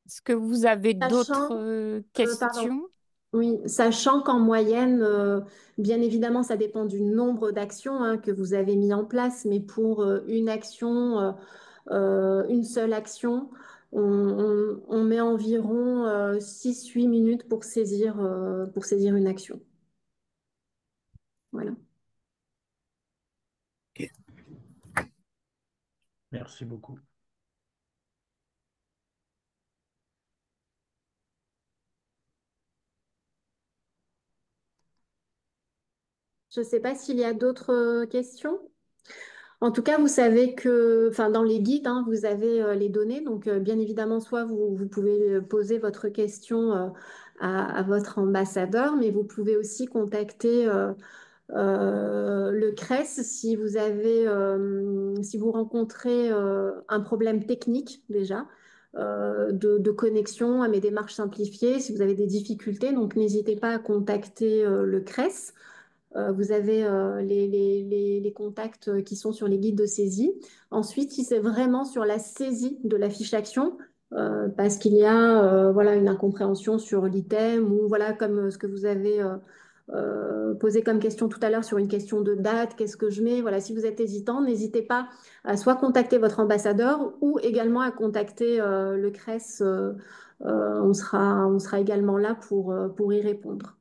Est-ce que vous avez Sachant, d'autres pardon. questions? Oui, sachant qu'en moyenne, bien évidemment, ça dépend du nombre d'actions hein, que vous avez mis en place, mais pour une action, une seule action, on met environ 6-8 minutes pour saisir une action. Voilà. Merci beaucoup. Je ne sais pas s'il y a d'autres questions. En tout cas, vous savez que, enfin, dans les guides, hein, vous avez les données. Donc, bien évidemment, soit vous pouvez poser votre question à votre ambassadeur, mais vous pouvez aussi contacter le CRES si vous avez, si vous rencontrez un problème technique déjà. De connexion à mes démarches simplifiées, si vous avez des difficultés, donc n'hésitez pas à contacter le CRES. Vous avez les contacts qui sont sur les guides de saisie. Ensuite, si c'est vraiment sur la saisie de la fiche action, parce qu'il y a voilà, une incompréhension sur l'item ou voilà, comme ce que vous avez posé comme question tout à l'heure sur une question de date, qu'est-ce que je mets? Voilà, si vous êtes hésitant, n'hésitez pas à soit contacter votre ambassadeur ou également à contacter le CRES. On sera également là pour y répondre.